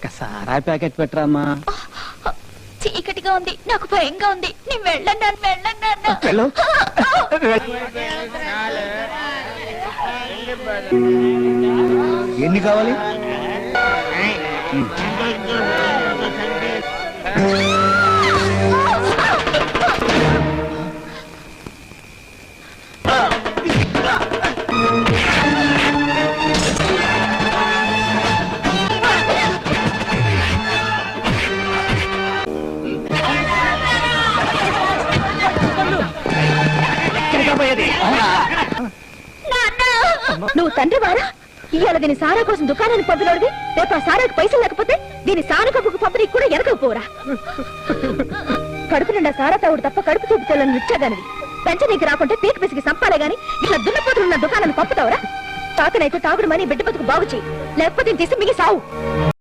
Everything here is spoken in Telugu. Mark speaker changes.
Speaker 1: ఒక్కసారి ప్యాకెట్ పెట్టరామ్మా.
Speaker 2: చీకటిగా ఉంది, నాకు భయంగా ఉంది. నేను వెళ్ళన్నాను.
Speaker 1: వెళ్ళు. ఎన్ని కావాలి?
Speaker 2: నువ్వు తండ్రి వారా? ఇవాళ దీని సారా కోసం దుకాణానికి పంపినోడివి, రేపు ఆ సారాకి పైసలు లేకపోతే దీని సారా కప్పుకు పంపిణీ కూడా ఎనకపోరా? కడుపు నిండా సారా తావుడు తప్ప కడుపు చూపుతోళ్ళని నృత్యగానివి. పెంచనీకి రాకుంటే పీక పిసికి సంపాలే గాని ఇట్లా దున్నపోతున్న దుకాణాన్ని పంపుతావురా? తాతనైతే తాగుడు మని బిడ్డ బతుకు బాగు చేయి, లేకపోతే తీసి మిగి సావు.